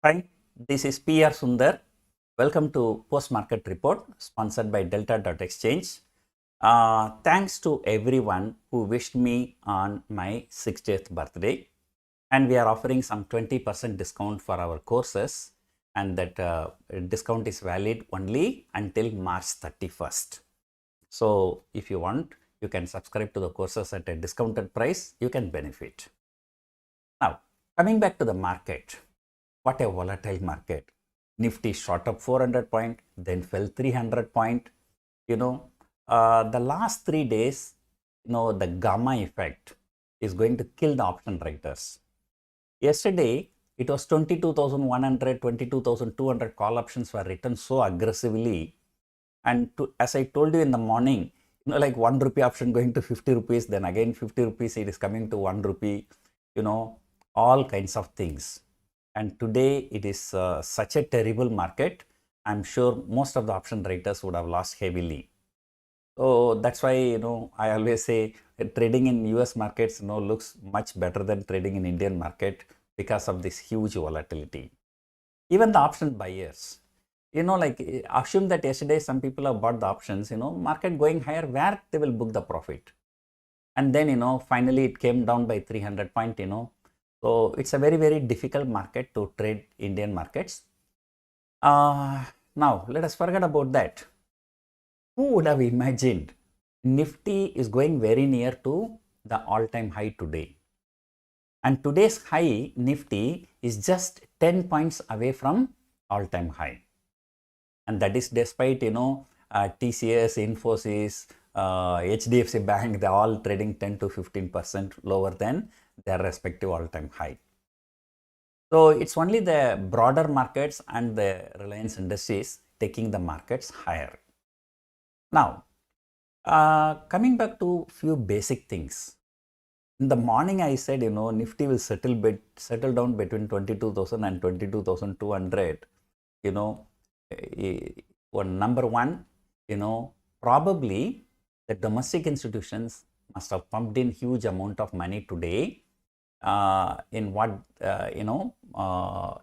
Hi, this is PR Sundar. Welcome to Post Market Report sponsored by Delta.exchange. Thanks to everyone who wished me on my 60th birthday, and we are offering some 20% discount for our courses, and that discount is valid only until March 31st. So if you want, you can subscribe to the courses at a discounted price, you can benefit. Now, coming back to the market. What a volatile market. Nifty shot up 400 point, then fell 300 point. The last 3 days, the gamma effect is going to kill the option writers. Yesterday, it was 22,100, 22,200 call options were written so aggressively. And as I told you in the morning, like 1 rupee option going to 50 rupees, then again 50 rupees, it is coming to 1 rupee, all kinds of things. And today it is such a terrible market. I'm sure most of the option writers would have lost heavily. So that's why, I always say trading in US markets, looks much better than trading in Indian market because of this huge volatility. Even the option buyers, assume that yesterday some people have bought the options, market going higher, where they will book the profit. And then, finally it came down by 300 point, So it's a very, very difficult market to trade Indian markets. Now, let us forget about that. Who would have imagined Nifty is going very near to the all-time high today? And today's high, Nifty, is just 10 points away from all-time high. And that is despite, TCS, Infosys, HDFC Bank, they're all trading 10 to 15% lower than their respective all-time high. So it's only the broader markets and the Reliance Industries taking the markets higher. Now, coming back to few basic things. In the morning, I said, Nifty will settle down between 22,000 and 22,200. Number one, probably the domestic institutions must have pumped in huge amount of money today in what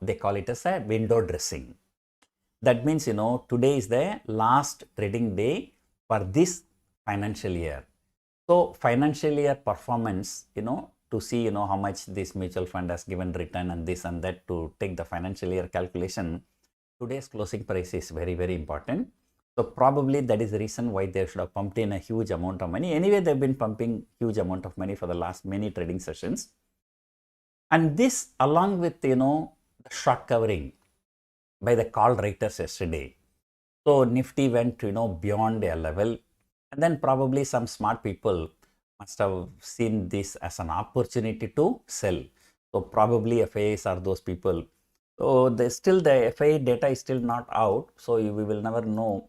they call it as a window dressing. That means today is the last trading day for this financial year. So financial year performance, to see how much this mutual fund has given return and this and that, to take the financial year calculation, today's closing price is very, very important. So probably that is the reason why they should have pumped in a huge amount of money. Anyway, they've been pumping huge amount of money for the last many trading sessions. And this, along with, the short covering by the call writers yesterday. So Nifty went, beyond a level. And then probably some smart people must have seen this as an opportunity to sell. So probably FIIs are those people. So the FII data is still not out. So we will never know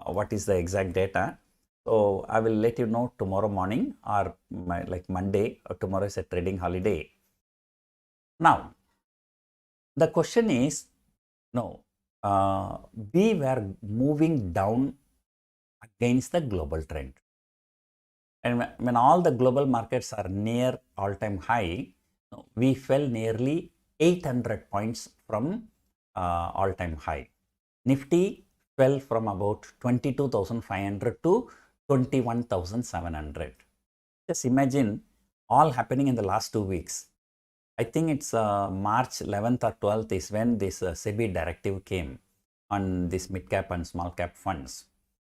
what is the exact data. So I will let you know tomorrow morning, or like Monday, or tomorrow is a trading holiday. Now, the question is, we were moving down against the global trend. And when all the global markets are near all-time high, we fell nearly 800 points from all-time high. Nifty fell from about 22,500 to 21,700. Just imagine all happening in the last 2 weeks. I think it's March 11th or 12th is when this SEBI directive came on this mid-cap and small-cap funds.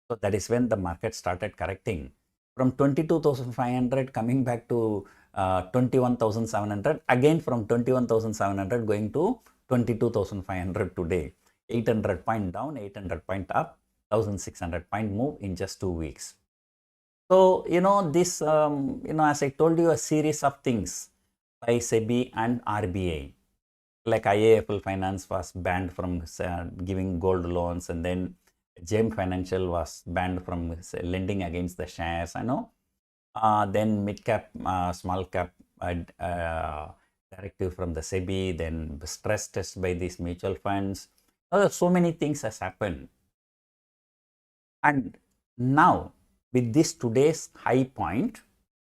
So that is when the market started correcting from 22,500 coming back to 21,700, again from 21,700 going to 22,500 today. 800 point down, 800 point up, 1,600 point move in just 2 weeks. So, this, as I told you, a series of things by SEBI and RBI, like IAFL Finance was banned from giving gold loans, and then JM Financial was banned from lending against the shares, then mid-cap, small-cap directive from the SEBI, then stress test by these mutual funds. So many things has happened. And now, with this today's high point,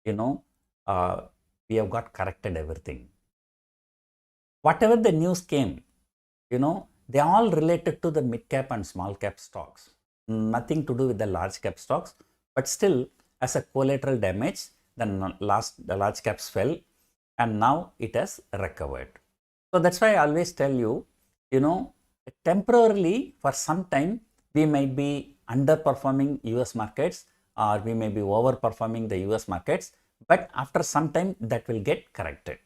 we have got corrected everything. Whatever the news came, they are all related to the mid cap and small cap stocks, nothing to do with the large cap stocks, but still as a collateral damage, the large caps fell and now it has recovered. So that's why I always tell you, temporarily for some time we might be underperforming US markets or we may be overperforming the US markets, but after some time that will get corrected.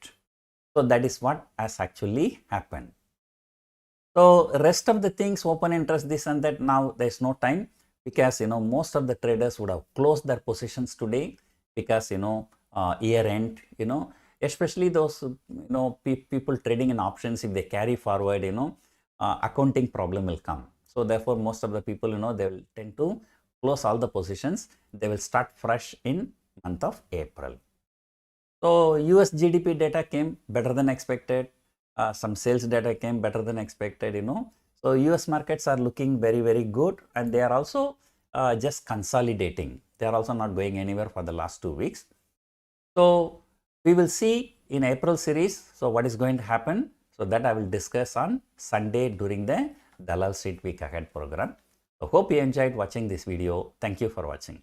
So that is what has actually happened. So rest of the things, open interest, this and that, now there is no time because most of the traders would have closed their positions today because year end, especially those people trading in options, if they carry forward, accounting problem will come. So therefore most of the people, they will tend to close all the positions. They will start fresh in month of April. So US GDP data came better than expected. Some sales data came better than expected, So US markets are looking very, very good, and they are also just consolidating. They are also not going anywhere for the last 2 weeks. So we will see in April series, so what is going to happen. So that I will discuss on Sunday during the Dalal Street Week Ahead program. So hope you enjoyed watching this video. Thank you for watching.